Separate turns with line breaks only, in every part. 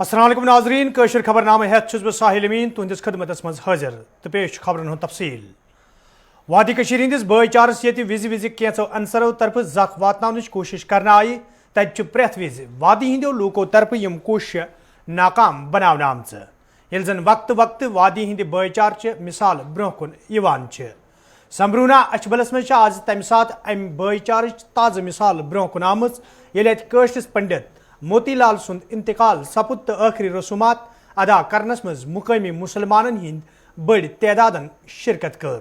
السلام علیکم ناظرین کشر خبر نامہ ہیت چھس بہ ساحل امین تہندس خدمتس مز حاضر تو پیش خبرن ہند تفصیل وادی کشیر ہندس بھائی چارس یت وز وز کینچو انصرو طرف زخ واتناونچ کوشش کرنا آئی تت پریت وز وادی ہندو لوکو طرف یم کوشش ناکام بناونہ آمژ یل زن وقت وقت وادی ہند بھائی چارچ مثال برہ کن یوان چھ سمبرونا اچھبلس مز آز تمہ سات ام بھائی چارچ تازہ مثال برہ کن آمژ یل ات کشرس پنڈت موتی لال سند انتقال سپد تو آخری رسومات ادا کرنس مز مقامی مسلمانن ہند بڑ تعدادن شرکت کر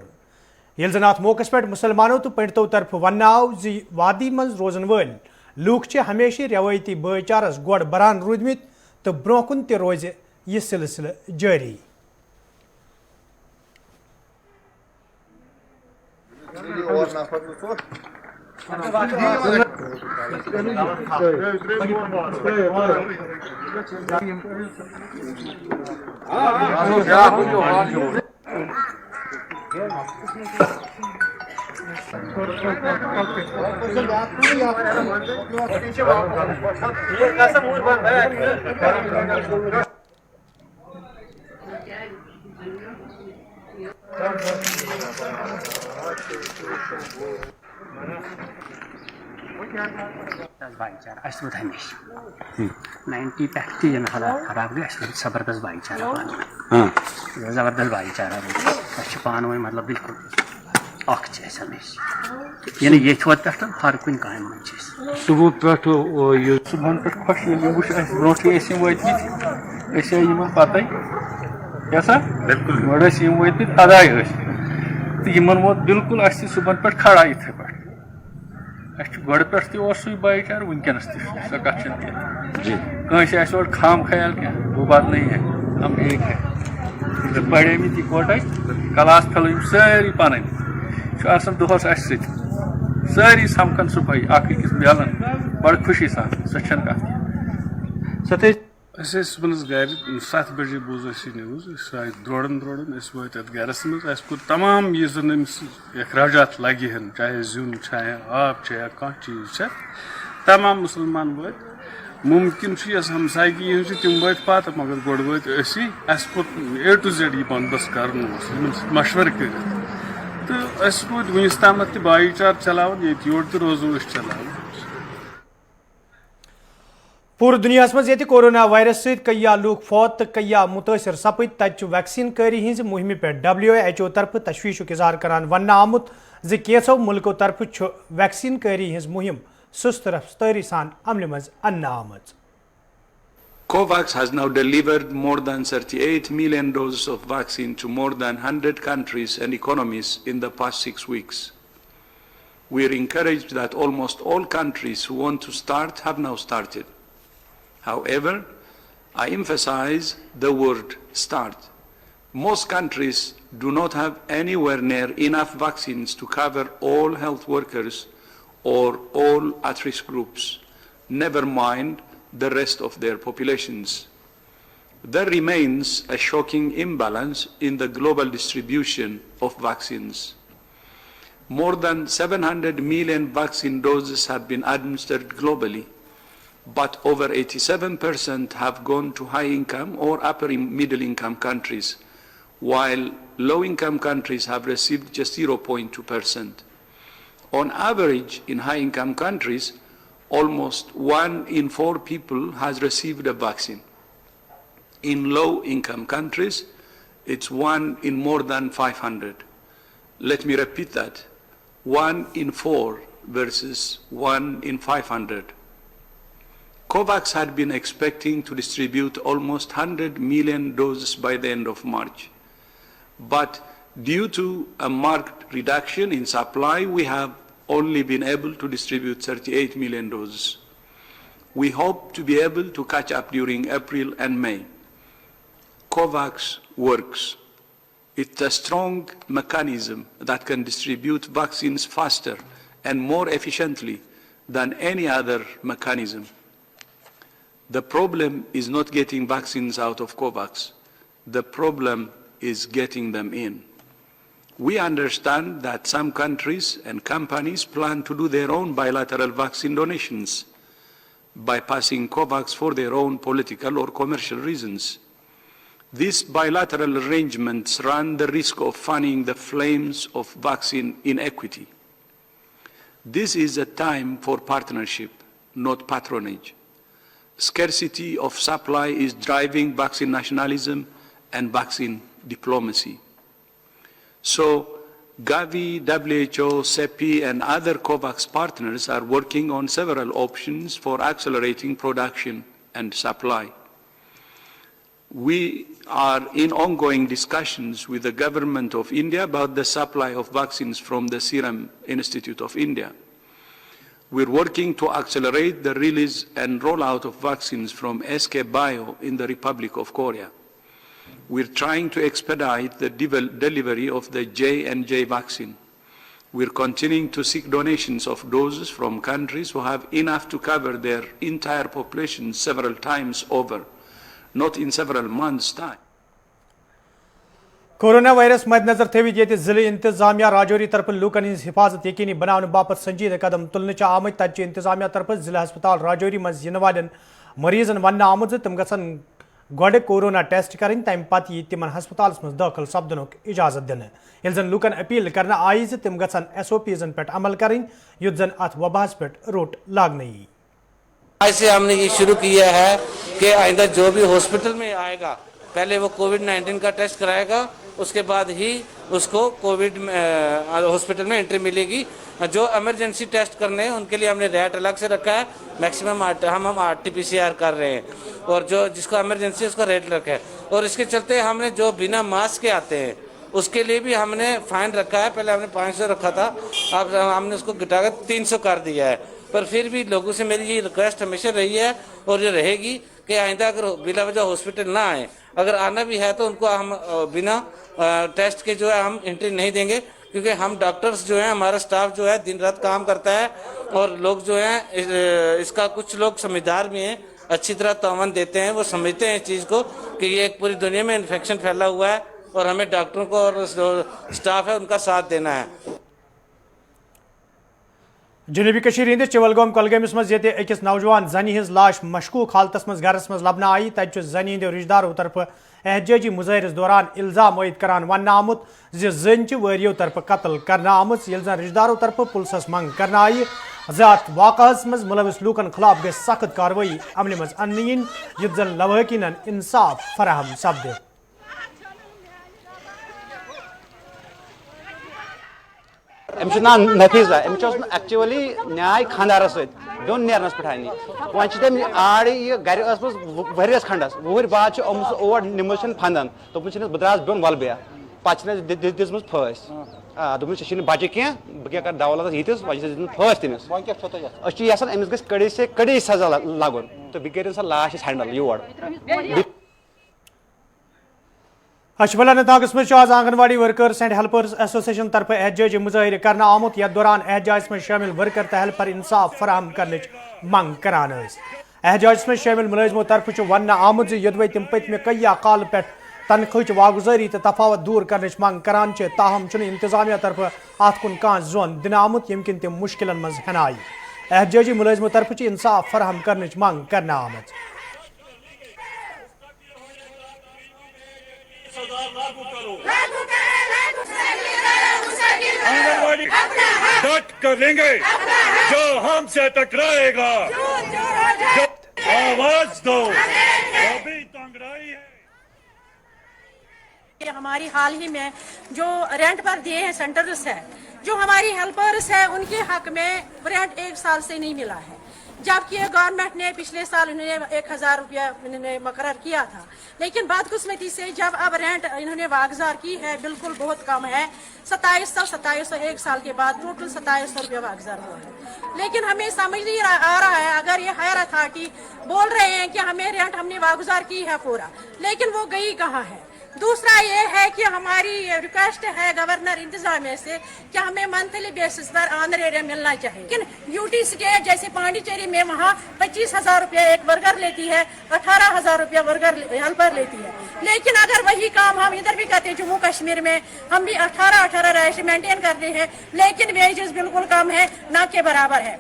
یل زن ات موقع پہ مسلمانوں تو پنڈتو طرف ون آو زی وادی مز روزن ول لوک چھ ہمیشہ روایتی بھائی چارس گوڑ بران رودمت تو برہ کن تہ روز یہ سلسلہ جاری
بھائی چارہ اس وقت ہمیشہ 90 پہ یم حالات خراب گئی اس زبردست بھائی چارہ بن زبردست بھائی چارہ بن پان ون مطلب بالکل اخ ہمیشہ یعنی یہ وت پہ ہر کن کام من
صبح پہ صبح پہ خوش وچ برونٹھے وتمت پتہ کیسا بالکل گۄڈٕ ٲسۍ یِم وٲتمٕتۍ تداے تہٕ یِمن ووت بالکل اَسہِ صبحن پٮ۪ٹھ کھڑا یِتھٕے پٲٹھۍ اَسہِ چھُ گۄڈٕ پٮ۪ٹھ تہِ اوس سُے بھایی چارٕ وٕنکٮ۪نس تہِ چھُ سۄ کتھ چھنہٕ کینٛہہ کٲنٛسہِ آسہِ اورٕ خام خیال کینٛہہ وہ بات نہیں ہے ہم ایک ہے تہٕ پرٲمٕتۍ یِکوٹے کلاس فیلو یِم سٲری پنٕنۍ چھُ آسان دۄہس اَسہِ سۭتۍ سٲری سمکھان صبحٲے اکھ أکِس ملان بڑٕ خوشی سان سۄ چھنہٕ کتھ کینٛہہ أسۍ ٲسۍ صُبحنس گرِ 7 بجے بوٗز اَسہِ یہِ نِوٕز أسۍ آے درورن أسۍ وٲتۍ اَتھ گرس منٛز اَسہِ کوٚر تمام یہِ زن أمِس اخراجات لگہِ ہن چاہے زیُن چھا یا آب چھا یا کانٛہہ چیٖز چھا تمام مُسلمان وٲتۍ مُمکِن چھُ یۄس ہمسایگی ہِنٛز چھِ تِم وٲتۍ پتہٕ مگر گۄڈٕ وٲتۍ أسی اَسہِ کوٚر A to Z یہِ بندوبست کرُن اوس یِمن سۭتۍ مشورٕ کٔرِتھ تہٕ أسۍ روٗدۍ وُنِس تامتھ تہِ بھایی چارٕ چلاوان ییٚتہِ یورٕ تہِ روزو أسۍ چلاوان
پور دنیا مز یہ کورونا وائرس ست کئی لوگ فوت تو کئی متاثر سپد تت ویکسین کاری ہز مہم پہ WHO طرف تشویش اظہار کران ون آمت زی کینچو ملکو طرف ویکسین کاری ہز مہم سست رفتاری سان عمل مز ان آمت
COVAX has now delivered more than 38 million doses of vaccine to more than 100 countries and economies in the past 6 weeks. We are encouraged that almost all countries who want to start have now started. However, I emphasize the word start. Most countries do not have anywhere near enough vaccines to cover all health workers or all at-risk groups, never mind the rest of their populations. There remains a shocking imbalance in the global distribution of vaccines. More than 700 million vaccine doses have been administered globally, but over 87% have gone to high-income or upper-middle-income countries, while low-income countries have received just 0.2%. On average, in high-income countries, almost 1 in 4 people has received a vaccine. In low-income countries, it's 1 in more than 500. Let me repeat that. 1 in 4 versus 1 in 500. COVAX had been expecting to distribute almost 100 million doses by the end of March. But due to a marked reduction in supply, we have only been able to distribute 38 million doses. We hope to be able to catch up during April and May. COVAX works. It's a strong mechanism that can distribute vaccines faster and more efficiently than any other mechanism. The problem is not getting vaccines out of COVAX. The problem is getting them in. We understand that some countries and companies plan to do their own bilateral vaccine donations. bypassing COVAX for their own political or commercial reasons. These bilateral arrangements run the risk of fanning the flames of vaccine inequity. This is a time for partnership, not patronage. Scarcity of supply is driving vaccine nationalism and vaccine diplomacy. So, Gavi, WHO, CEPI, and other COVAX partners are working on several options for accelerating production and supply. We are in ongoing discussions with the government of India about the supply of vaccines from the Serum Institute of India. We're working to accelerate the release and rollout of vaccines from SK Bio in the Republic of Korea. We're trying to expedite the delivery of the J&J vaccine. We're continuing to seek donations of doses from countries who have enough to cover their entire population several times over, not in several months' time.
Corona virus मद्देनजर थवित ये जिले इंतजामिया राजौरी तरफ लूकन हज हिफाजत यकीनी बनाने बापत संजीदा कदम तुलने आमत तत इंतजामिया तरफ जिला अस्पताल राजौरी मज इन वाले मरीजन वन आमुत तम गसन गोड कोरोना टेस्ट करें तम पे तिमन हस्पताल मज दाखिल सपदन इजाजत दिन ये जन लूकन अपील करना आई तम गसन SOPs पे अमल करें युद्ध जन अत वबास पे रोट लागन
ऐसे हमने ये शुरू किया है कि आइंदा जो भी हॉस्पिटल में आएगा पहले वो कोविड-19 का टेस्ट कराएगा, उसके बाद ही उसको कोविड हॉस्पिटल में एंट्री मिलेगी। जो इमरजेंसी टेस्ट करने हैं उनके लिए हमने रेट अलग से रखा है, मैक्सिमम हम RT-PCR कर रहे हैं और जो जिसको इमरजेंसी उसका रेट रखा है। और इसके चलते हमने जो बिना मास्क के आते हैं उसके लिए भी हमने फाइन रखा है। पहले हमने 500 रखा था, अब हमने उसको घटाकर 300 कर दिया है। पर फिर भी लोगों से मेरी ये रिक्वेस्ट हमेशा रही है और ये रहेगी कि आइंदा अगर बिला वजह हॉस्पिटल ना आए, अगर आना भी है तो उनको हम बिना टेस्ट के जो है हम एंट्री नहीं देंगे, क्योंकि हम डॉक्टर्स जो है हमारा स्टाफ जो है दिन रात काम करता है और लोग जो हैं इसका कुछ लोग समझदार भी हैं, अच्छी तरह तावन देते हैं, वो समझते हैं इस चीज़ को कि ये एक पूरी दुनिया में इन्फेक्शन फैला हुआ है और हमें डॉक्टरों को और स्टाफ है उनका साथ देना है।
जनूबी कशीर हिंदिस चिवलगाम कोलगमस मज ये अकिस नौजवान जनी हज लाश मशकूक हालतस मज घरस मज लबना आई तत जनी हिंदो रिश्तेदारों तरफ एहतजाजी मुजाहरस दौरान इल्जाम आयद करान वन आमुत जन वरियों तरफ कत्ल करना आमुत ये जन रिश्तेदारों तरफ पुलिस मंग करना आई ज़ात वाक़हस मज मुलविस लूकन खिलाफ गई सख्त कार्रवाई अमल मज अन युद्ध जन लवाकिन इंसाफ फराहम सपदे।
अमिस नाम नफीजा अमिस एक्चुअली न्याय खानदार सो नेरनस पे वन तम आड़ यह गरस खंडस वुहर बाद ओर निमस फंदन दोपन बह द्रास बोन वल बे पे दिम फस दोपन बचे कह बह क्या कर दौलत यीतिस वजह फस तमिस यसान अमिस गई कड़ी से कड़ी सजा लगन तो बह कर लाश हैंडल योर।
अशबला नतागस मज आज anganwadi workers and helpers association तरफ एहतजाजी मुजाहिर करना आमुत यथ दौरान एहतजाज में शामिल वर्कर तो हेल्पर इंसाफ फराहम करने मंग करान। एहतजाज में शामिल मुलाजिमों तरफ वन आमुत योदवे तम पत्म कई काल पे तनख्वाह वागुजारी तो तफावत दूर करने मंग करान ताहम इंतजामिया तरफ अत कुन कह जोन दिन आमुत यम किन तम मुश्किल मज हन आई। एहतजाजी मुलाजिमों तरफ इंसाफ फराहम करने मंग करना आमत।
आंगनवाड़ी डट कर लेंगे, जो हमसे टकराएगा जो आवाज दो वो भी तंगड़ाई है।
हमारी हाल ही में जो रेंट पर दिए हैं सेंटर्स है, जो हमारी हेल्पर्स है उनके हक में रेंट 1 साल से नहीं मिला है, जबकि गवर्नमेंट ने पिछले साल इन्होंने 1000 रुपया इन्होंने मुकर्रर किया था। लेकिन बदकिस्मती से जब अब रेंट इन्होंने वागजार की है बिल्कुल बहुत कम है, 2700 1 साल के बाद टोटल 2700 रुपया वागजार हुआ है। लेकिन हमें समझ नहीं आ रहा है, अगर ये हायर अथॉरिटी बोल रहे हैं कि हमें रेंट हमने वागजार की है पूरा, लेकिन वो गई कहाँ है। दूसरा ये है कि हमारी रिक्वेस्ट है गवर्नर इंतजामिया से कि हमें मंथली बेसिस पर ऑनरेरिया मिलना चाहिए। लेकिन यूटी स्टेट जैसे पांडिचेरी में वहाँ 25,000 रुपया एक वर्कर लेती है, 18,000 रुपया वर्कर हेल्पर लेती है। लेकिन अगर वही काम हम इधर भी करते हैं, जम्मू कश्मीर में हम भी 18 रेट मेंटेन करते हैं, लेकिन वेजेस बिल्कुल कम है, ना के बराबर है।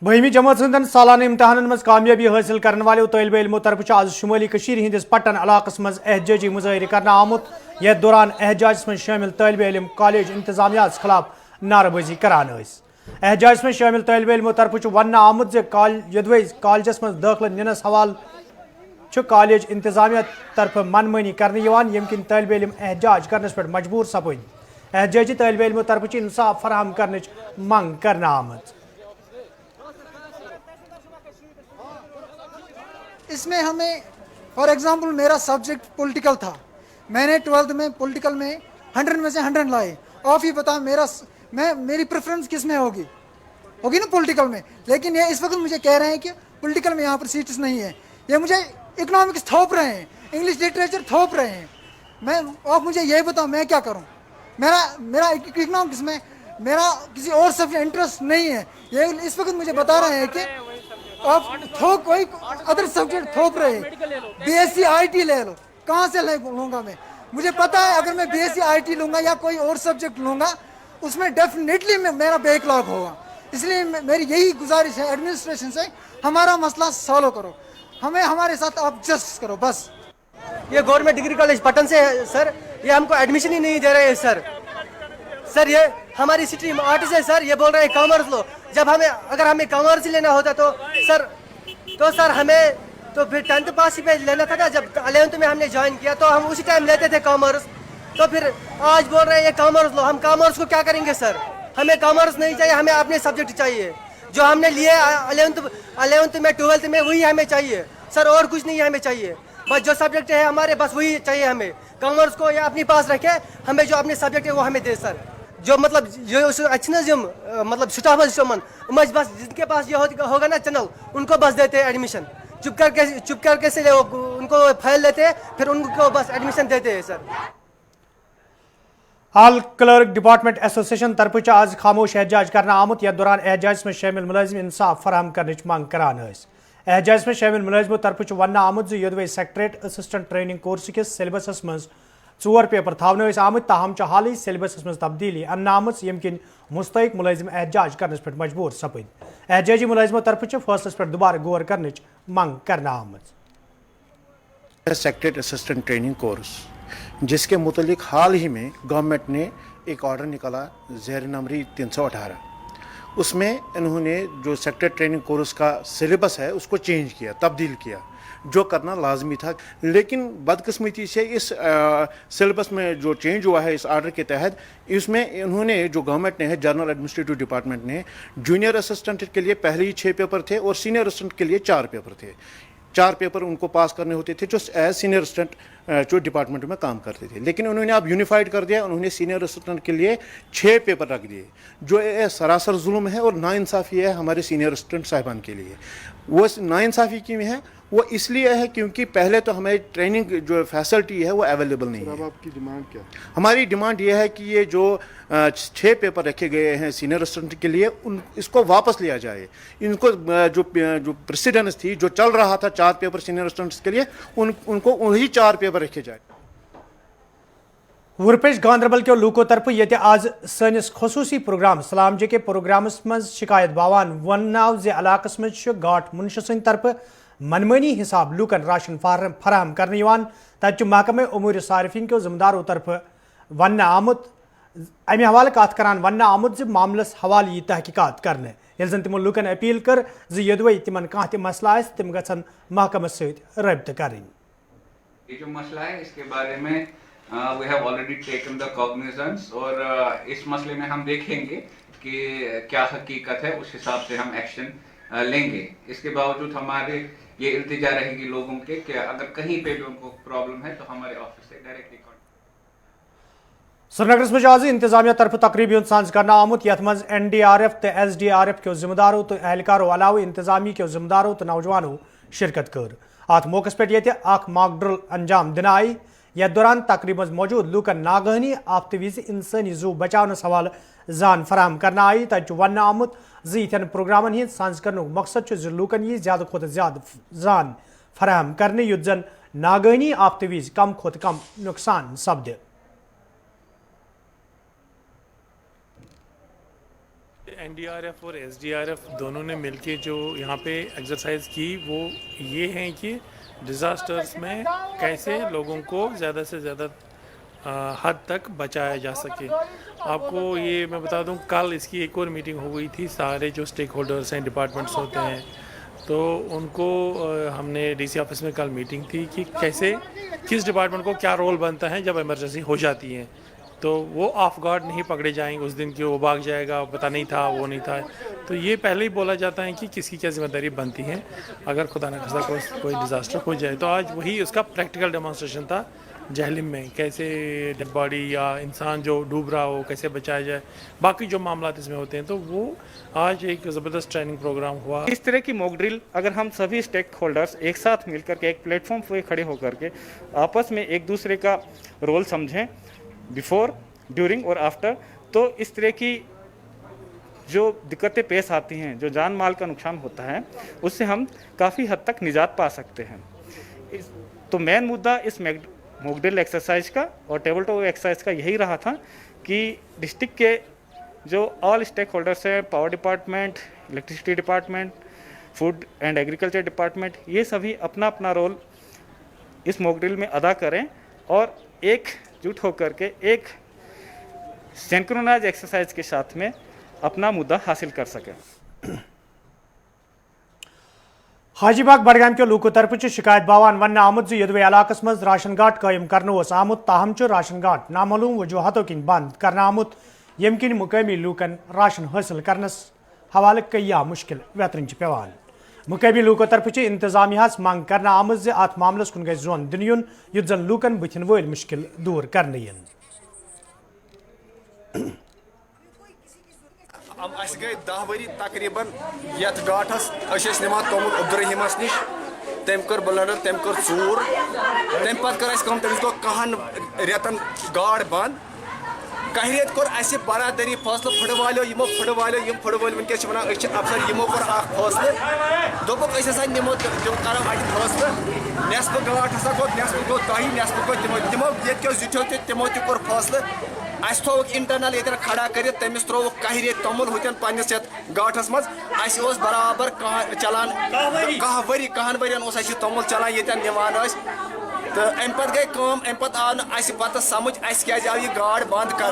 बहमी जमात हंदन सालाना इम्तहान मज कामयाबी हासिल करने वाले तलब इलमों तरफ आज शुमाली हंदिस पट्टन इलाकस मज एहतजाजी मुजाहर करना आमुत यथ दौरान एहतजाज मज शामिल तलब इलम कॉलेज इंतजामिया खिलाफ नारेबाजी करान। एहतजाज मज शामिल तलब इलमों तरफ वन आमुत यदवे कॉलेजस मज दाखिल निनस हवाले कॉलेज इंतजामिया तरफ मनमानी करने यम किन तलब इलम एहतजाज करने पे मजबूर सपद। एहतजाजी तलब इलमों तरफ इंसाफ फराहम करने मंग करना आमत।
इसमें हमें फॉर एग्जांपल मेरा सब्जेक्ट पॉलिटिकल था, मैंने 12th में पॉलिटिकल में 100 में से 100 लाए। आप ही बता मेरी प्रेफरेंस किस में होगी ना पॉलिटिकल में। लेकिन ये इस वक्त मुझे कह रहे हैं कि पॉलिटिकल में यहाँ पर सीट्स नहीं है। ये मुझे इकोनॉमिक्स थोप रहे हैं, इंग्लिश लिटरेचर थोप रहे हैं। आप मुझे ये बताओ मैं क्या करूँ। मेरा इकोनॉमिक्स में मेरा किसी और सब्जेक्ट इंटरेस्ट नहीं है। ये इस वक्त मुझे बता रहे हैं कि आप कोई अदर सब्जेक्ट थोप रहे हैं। बीएससी आईटी ले लो, कहाँ से लूँगा मैं? मुझे पता है अगर मैं बीएससी आईटी लूँगा या कोई और सब्जेक्ट लूँगा उसमें डेफिनेटली मेरा बैकलॉग होगा। इसलिए मेरी यही गुजारिश है एडमिनिस्ट्रेशन से, हमारा मसला सॉल्व करो, हमें हमारे साथ आप जस्ट करो बस।
ये गवर्नमेंट डिग्री कॉलेज पटन से है सर, ये हमको एडमिशन ही नहीं दे रहे हैं सर ये हमारी स्ट्रीम आर्ट्स है सर, ये बोल रहे हैं कॉमर्स लो। जब अगर हमें कॉमर्स ही लेना होता तो सर हमें तो फिर 10th पास ही पे लेना था ना। जब 11th में हमने ज्वाइन किया तो हम उसी टाइम लेते थे कॉमर्स। तो फिर आज बोल रहे हैं ये कॉमर्स लो। हम कॉमर्स को क्या करेंगे सर? हमें कॉमर्स नहीं चाहिए, हमें अपने सब्जेक्ट चाहिए जो हमने लिए 11th में 12th में वही हमें चाहिए सर, और कुछ नहीं हमें चाहिए। बस जो सब्जेक्ट है हमारे बस वही चाहिए हमें। कॉमर्स को या अपने पास रखे, हमें जो अपने सब्जेक्ट है वो हमें दे सर। जो मतलब जो मतलब स्टाफ बस जिनके पास ये होगा ना चैनल उनको बस देते हैं एडमिशन। चुप करके से उनको फाइल लेते हैं, फिर उनको बस एडमिशन देते हैं सर।
आल क्लर्क डिपार्टमेंट एसोसिएशन तरफ आज खामोश एहतजाज करना आमुत यथ दौरान एहतजाज में शामिल मुलाजिम इंसाफ फराहम करने मांग करान। एहतजाज में शामिल मुलाजिमों तरफ वन आमुत यदवे सेक्रेटरीट असिस्टेंट ट्रेनिंग कोर्स किस सिलेबस मज 4 पेपर थावन आमुत, ताहम हाल सिलेबस मज तब्दीली अन्न आमत यम किन मुस्तक मुलाजिम एहतजाज करने पे मजबूर सपद। एहतजाजी मुलाजिमों तरफ फैसलस पे दोबारा गौर करने मंग करना आमत।
सेक्रेटरीट असिस्टेंट ट्रेनिंग कोर्स जिसके मुतलिक हाल ही में गवर्नमेंट ने एक ऑर्डर निकाला ज़ेर नंबरी 318, उसमें इन्होंने जो सेक्रेटरीट ट्रेनिंग कोर्स का सिलेबस है उसको चेंज किया, तब्दील किया, जो करना लाजमी था। लेकिन बदकिस्मती से इस सिलेबस में जो चेंज हुआ है इस आर्डर के तहत, इसमें इन्होंने जो गवर्नमेंट ने है जनरल एडमिनिस्ट्रेटिव डिपार्टमेंट ने जूनियर असिस्टेंट के लिए पहले ही 6 पेपर थे और सीनियर असिस्टेंट के लिए 4 पेपर थे। 4 पेपर उनको पास करने होते थे जो एज सीनियर असिस्टेंट जो डिपार्टमेंट में काम करते थे। लेकिन उन्होंने अब यूनिफाइड कर दिया, उन्होंने सीनियर असिस्टेंट के लिए 6 पेपर रख दिए, जो सरासर जुल्म है और नाइंसाफ़ी है हमारे सीनियर असिस्टेंट साहिबान के लिए। वो नाइंसाफ़ी की है वो इसलिए है क्योंकि पहले तो हमें ट्रेनिंग जो फैसिलिटी है वो अवेलेबल नहीं है।
अब आपकी डिमांड क्या है?
हमारी डिमांड ये है कि ये जो 6 पेपर रखे गए हैं सीनियर असिस्टेंट के लिए इसको वापस लिया जाए। इनको जो प्रेसिडेंस थी, जो चल रहा था 4 पेपर सीनियर असिस्टेंट्स के लिए, उनको वही 4 पेपर रखे जाए।
वुरपेश गांधरबल के लूको तरफ ये आज सनिस खसूसी प्रोग्राम सलाम जे के प्रोग्रामस मज शिकायत बावान वनाव जे इलाकस मज घाट मुंशिस तरफ मनमानी हिसाब लूकन राशन फराहम करने तब महकमे उमूर सारिफिन के जिम्मेदारों तरफ वन आमुत अमे हवाले कत करान वन आमुत मामलस हवाले यह तहकीकात करने ये जन तमो लूकन अपील कर यदवे तिमन कह मसला तिम गन महकमस रब्त करें।
ये जो मसला है इसके बारे में we have already taken the cognizance और इस मसले में हम देखेंगे कि क्या हकीकत है, उस हिसाब से हम एक्शन लेंगे। इसके बावजूद हमारे ये इल्तिजा रहेगी लोगों के कि अगर कहीं पे भी उनको प्रॉब्लम है तो हमारे ऑफिस से डायरेक्टली
श्रीनगर में आज इंतजामिया तरफ तकरीबन सांझ करना आमुत यथ मज NDRF तो SDRF के जिम्मेदारों तो एहलकारों अलावा इंतजामी के जिम्मेदारों तो नौजवानों शिरकत कर। अत मौके पे मॉक ड्रिल अंजाम दिन आई। यथ दौरान तकरीबन मौजूद लूकन नागहनी आफतवीज इंसानी जू बचाव सवाल जान फराहम करना आई। तब वन आमुत इन प्रोग्रामन हज सांझ कर मकसद लूकन यह ज्यादा खुद ज्यादा जान फराहम करने युत जन नागहनी आफतवीज कम खुद कम नुकसान सपद।
NDRF और SDRF दोनों ने मिलके जो यहाँ पे एक्सरसाइज की वो ये हैं कि डिज़ास्टर्स में कैसे लोगों को ज़्यादा से ज़्यादा हद तक बचाया जा सके. आपको ये मैं बता दूं, कल इसकी एक और मीटिंग हो गई थी. सारे जो स्टेक होल्डर्स हैं, डिपार्टमेंट्स होते हैं, तो उनको हमने DC ऑफिस में कल मीटिंग थी कि कैसे किस डिपार्टमेंट को क्या रोल बनता है जब इमरजेंसी हो जाती है. तो वो ऑफ गार्ड नहीं पकड़े जाएंगे उस दिन कि वो भाग जाएगा, पता नहीं था, वो नहीं था. तो ये पहले ही बोला जाता है कि किसकी क्या जिम्मेदारी बनती है अगर खुदा न खास्ता कोई डिज़ास्टर हो जाए. तो आज वही उसका प्रैक्टिकल डेमोन्स्ट्रेशन था जहलिम में, कैसे डेड बॉडी या इंसान जो डूब रहा हो कैसे बचाया जाए, बाकी जो मामला इसमें होते हैं. तो वो आज एक ज़बरदस्त ट्रेनिंग प्रोग्राम हुआ.
इस तरह की मॉक ड्रिल अगर हम सभी स्टेक होल्डर्स एक साथ मिलकर के एक प्लेटफॉर्म पे खड़े होकर के आपस में एक दूसरे का रोल समझें, बिफोर, ड्यूरिंग और आफ्टर, तो इस तरह की जो दिक्कतें पेश आती हैं, जो जान माल का नुकसान होता है, उससे हम काफ़ी हद तक निजात पा सकते हैं. तो मेन मुद्दा इस मॉक ड्रिल एक्सरसाइज का और टेबल टॉप एक्सरसाइज का यही रहा था कि डिस्ट्रिक्ट के जो ऑल स्टेक होल्डर्स हैं, power department, electricity department, food and agriculture department, ये सभी अपना अपना रोल इस मॉक ड्रिल में अदा करें और एकजुट होकर के एक सिंक्रोनाइज एक्सरसाइज के साथ में अपना मुद्दा हासिल कर सकें.
हाजीबाग बडगाम के लूको तरफ शिकायत बावान वन आमुत यदवे इलाकस मज राशन गाट कायम करने आमुत, ताहम राशन गाट नामालूम वजूहतों किन बंद करना आमुत, यम किन मुकामी लूकन राशन हासिल करनस हवाले कया मुश्किल वेतरन पेवान. मुकामी लूको तरफ इंतजामिया मंग करना आमुत ज अत मामलस कुन गई जोन दिन युन युत जन लूकन बुथिन वल मुश्किल दूर करने यन.
गई 10 वरी तकरीबन यथ गाठस निमान तोमुल अब्दुर्रहीमस निश, तम कर ब्लडर, तम कर चूर, तम पे कर तमिस गो कहन रेतन गाड़ बंद. कह रेत कोर बरादरी फैसलो फुटवालो यमो फुटवालो यम फुटवाल वनकस वन अफसर यमो कोर फैसलो दोपुक निमो करो अट फैसलो नेसफ गाट हसा गो, नेसफ गो तही, नेसफ गो तिमो ये जुटो तिमो तोर फैसलो. अस थोक इंटरनल ये खड़ा कर तमिस त्रोक कह रेत तमुल हुतन पन्निस गाठस मज बराबर चलान 10 वरी 10 वरियन तमुल चलान ये निमान तो अम पे गई कम, अम पे आव पत समझ क्या आव यह गाड़ बंद कर.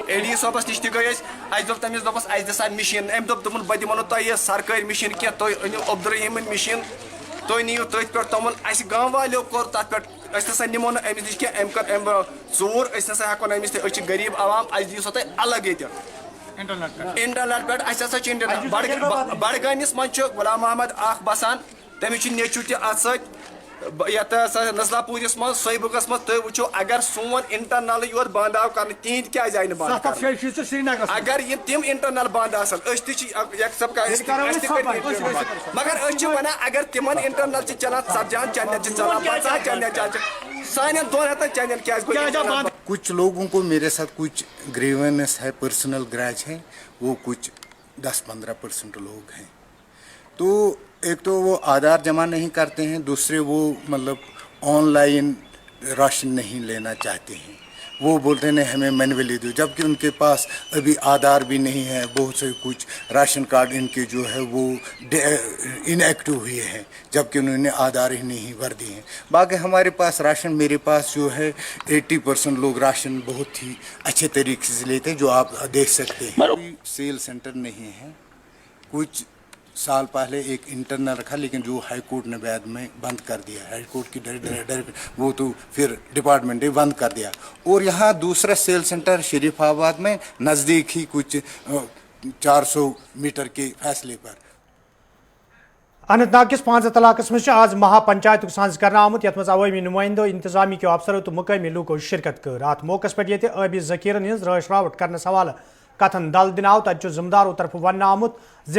AD सोबस नश गई दोप तमिस दोपस दिसा मशीन, अम दोपन बह दिमो तुह सरकारी मशीन क्या तुम अनिव अब्दुर्रहीम मशीन, तुम नीव तथ पे तमुल. गाँव वालों कोर तथ पे निमो अमिस नश क्या चूर हेको अमिस गरीब आवाम दी सो तुम अलग ये इंटरनेट पे इंटरनेट बडगामिस मज गुलाम अहमद बसान, तमिस नेचू तथ नजलापुरस मज सोबुकस मज तुम वो अगर सोन इंटरनल योर बंद आव कर तिहद क्या आय बंद अगर ये तिम इंटरनल बंद मगर वन अगर तिम इंटरनल चलान 70 चैनल चलान 50 चैनल चलान सान 200 चैनल क्या.
कुछ लोगों को मेरे साथ कुछ ग्रीवेंस है, पर्सनल ग्रैज है, वो कुछ 10-15% लोग हैं. तो एक तो वो आधार जमा नहीं करते हैं, दूसरे वो मतलब ऑनलाइन राशन नहीं लेना चाहते हैं. वो बोलते नहीं हमें मैनुअली दो, जबकि उनके पास अभी आधार भी नहीं है. बहुत से कुछ राशन कार्ड इनके जो है वो इनएक्टिव हुए हैं, जबकि उन्होंने आधार ही नहीं भर दिए हैं. बाकी हमारे पास राशन, मेरे पास जो है 80% लोग राशन बहुत ही अच्छे तरीके से लेते हैं, जो आप देख सकते हैं. सेल सेंटर नहीं है. कुछ साल पहले एक इंटरनल रखा, लेकिन जो हाई कोर्ट ने बाद में बंद कर दिया. हाई कोर्ट की डायरेक्ट वो तो फिर डिपार्टमेंट ने बंद कर दिया. और यहाँ दूसरा सेल सेंटर शरीफाबाद में नज़दीक ही कुछ 400 मीटर के फासले पर.
अनंतनाग किस 5 इलाकस में आज महापंचायत सांझ करना आमुत, यथ मज अवामी नुमाइंदो, इंतजामी के अफसरों तो मुकामी लूको शिरकत कर. अत मौके पे ये आबी जखीरन हज रश रावट करने हवाले कथन दल दिन आव. तत जिम्मेदारों तरफ वन आमुत ज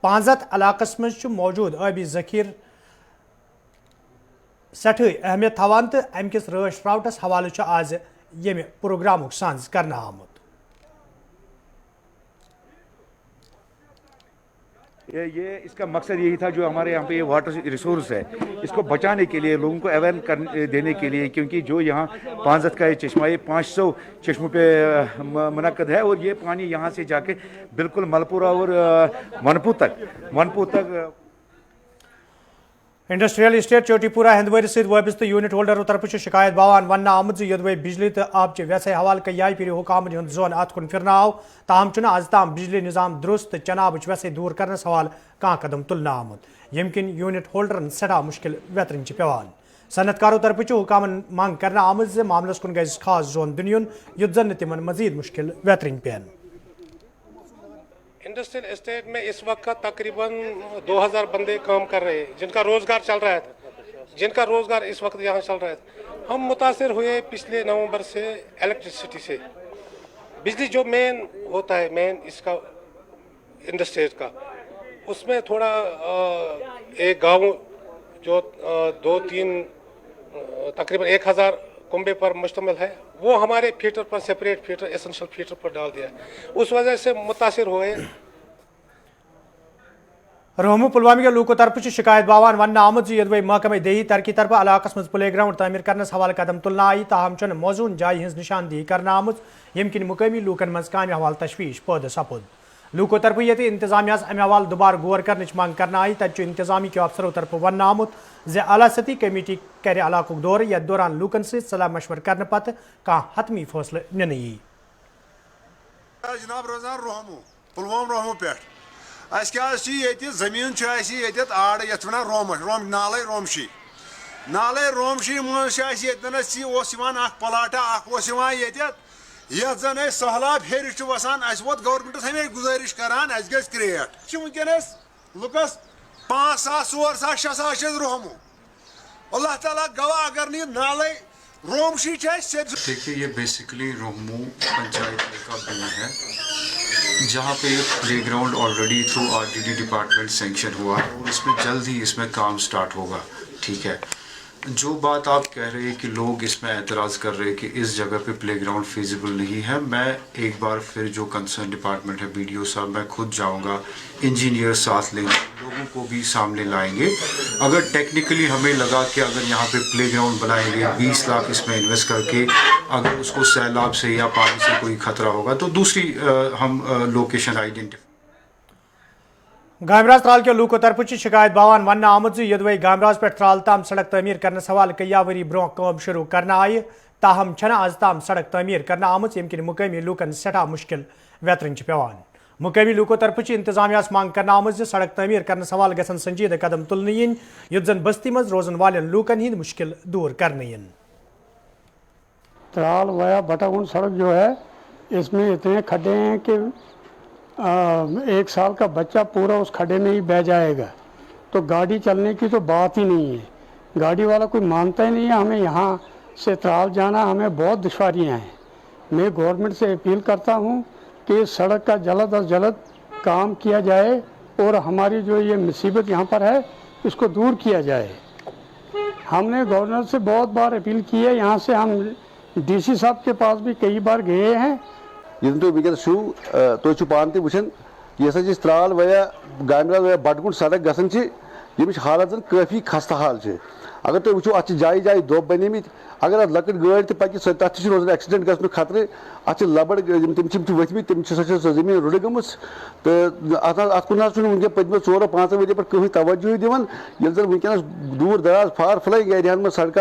5 इलाकस में मौजूद आबी जखीर सठ अहमियत थवान तो अमकिस रश रावटस हवाले आज ये प्रोग्राम सांझ करना आमुत.
ये इसका मकसद यही था, जो हमारे यहाँ पे ये वाटर रिसोर्स है इसको बचाने के लिए, लोगों को अवेयर देने के लिए, क्योंकि जो यहाँ पांचत का ये चश्मा, ये 500 चश्मों पे मुनक्कद है, और ये पानी यहाँ से जाके बिल्कुल मलपुरा और मनपू तक
इंडस्ट्रियल इस्टेट चोटीपुरा हंदवर सत वाबस्त यूनिट होल्डर तरफ शिकायत बावान वन आमद योदवे बिजली तो आबच वैसे हवाल कई फिर हुकाम जोन अत कुन फिर आव, ताहम आज ताम बिजली निज़ाम दुरुस्त चनाब वैसे दूर करने सवाल कह कदम तुलना आमुत, यम किन यूनिट होल्डरन सड़ा मुश्किल वेतरन पेवान। सनतकारों तरफ हुकामन मांग करना आमद मामलस कुन गज खास जोन दुन युद्ध जन तिमन मजीद मुश्किल वेतरन पेन।
इंडस्ट्रियल एस्टेट में इस वक्त तकरीबन 2000 बंदे काम कर रहे हैं, जिनका रोजगार चल रहा है, जिनका रोजगार इस वक्त यहाँ चल रहा है। हम मुतासिर हुए पिछले नवंबर से इलेक्ट्रिसिटी से। बिजली जो मेन होता है, मेन इसका इंडस्ट्रियल का, उसमें थोड़ा एक गांव जो 2-3 तकरीबन 1000 कुंबे पर मुश्तमिल है, वो हमारे फीटर पर, सेपरेट फीटर, एसेंशियल फीटर पर डाल दिया है। उस वजह से मुतासिर हुए।
रोहमू पुलवामा के लूको तरफ शिकायत बावान वन आमद यदवे महकमे देही तरक्की तरफ इलाकस मज प्ले ग्राउंड तमीर करनस हवाल कदम तुलना आई, ताहम चन मौजून जाय हज निशानदेही करना आमद, यम किन मुकामी लूकन मज कामि हवाल तशवीश पैदा सपुद। लूको तरफ ये इंतजामिया अमे हवाल दुबार गौर कर मांग करना आई, तत इंतजामी के अफसरों तरफ वन आमुत जे आला सती कमेटी कर इलाक दौर, यथ दौरान लूकन से सलाह मशवर करने पत कह हतमी फैसले निन यी।
जनाब रोजान रोहमू पुलवाम रोहमू पे जमीन आड़ ये रोम नाले रोमशी मन पलाटा यह सहलाब हेर वसान वोत गवर्नमेंटस हमें गुजारिश करान क्रिएट वनकस लुकस 5,000 4,000 6,000 रोहमू अल्लाह ताला गवाह अगर नहीं नाले रोमशी।
देखिए, ये बेसिकली रोहमू पंचायत का बिल है, जहाँ पे play ground already through RDD department sanction हुआ है और इसमें जल्द ही इसमें काम स्टार्ट होगा। ठीक है, जो बात आप कह रहे हैं कि लोग इसमें एतराज़ कर रहे हैं कि इस जगह पे प्ले ग्राउंड फिजिबल नहीं है, मैं एक बार फिर जो कंसर्न डिपार्टमेंट है, BDO साहब, मैं खुद जाऊंगा, इंजीनियर साथ लेंगे, लोगों को भी सामने लाएंगे। अगर टेक्निकली हमें लगा कि अगर यहाँ पे प्ले ग्राउंड बनाएंगे 20 लाख इसमें इन्वेस्ट करके, अगर उसको सैलाब से या पानी से कोई खतरा होगा तो दूसरी हम लोकेशन आइडेंटिफाई।
गामराज त्राल के लूको तरफ शिकायत बावान वन आमद यदवे गामराज पे त्राल ताम सड़क तमीर करने सवाल कया वरी ब्रोह काम शुरू करना आई, ताहम छना आज ताम सड़क तमीर करना आमद, यम किन मुकामी लूकन सठा मुश्किल वेतरन पेवान। मुकामी लूको तरफ इंतजामिया मांग करना आमद सड़क तमीर करने सवाल गसन संजीदा कदम तुलने इन, युद्ध जन बस्ती मज रोजन वालन लूकन हिंद मुश्किल दूर करने इन।
त्राल वया बटागुंड सड़क जो है, इसमें इतने खड्डे हैं कि 1 साल का बच्चा पूरा उस खड्डे में ही बह जाएगा, तो गाड़ी चलने की तो बात ही नहीं है। गाड़ी वाला कोई मानता ही नहीं है। हमें यहाँ से त्राल जाना, हमें बहुत दुश्वारियाँ हैं। मैं गवर्नमेंट से अपील करता हूँ कि इस सड़क का जल्द अज जल्द काम किया जाए और हमारी जो ये मुसीबत यहाँ पर है इसको दूर किया जाए। हमने गवर्नर से बहुत बार अपील की है, यहाँ से हम DC साहब के पास भी कई बार गए हैं।
तुम पान तुन ये त्राल वया गामराज वया बटगुंड सड़क गसन हालत काफ़ी खस्ता हाल। अगर तुम वो अत जाए जाए दोब बन, अगर अत लकट गाड़ी पकि तथ रोजान एक्सीडेंट गन खतरे, अत लबड़ तम वथम तम सो जमीन रुड़ गम, तो अत कुन वनक पतम 4-5 वरी पर कहीं तवज्जो दिवान, ये जन वनकस दूर दराज फार फ्लाई एरियान में सड़क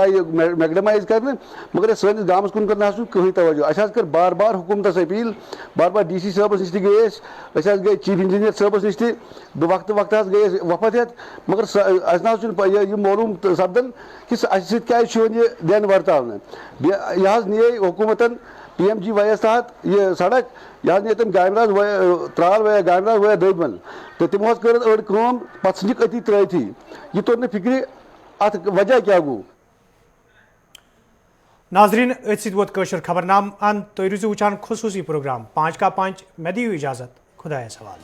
मैगडमाइज कर, मगर सैनिस गामस कुन कर कहीं तवज्जो। अस कर बार बार हुकूमतस अपील, बार बार DC साहबस नश गए, गए चीफ इंजीनियर साहबस नश वक्त वक्त गए वफत हेत, मगर अस मालूम सपदन कि क्या दिन वर्ताव। यह नी हुकूमतन PMG वयस तहत ये सड़क, यह नी तम गामराज त्राल वया गामराज वया दबन, तो तमो कर अड़ कम पत सन अति त्रथी, यह तोर न फिक्र अत वजह क्या गो।
नाजरीन अत वोत कशर खबरनाम अंत, तुम रूजू वुचान खुसूसी प्रोग्राम 5 का 5। मैं दियो इजाजत, खुदा सवाल।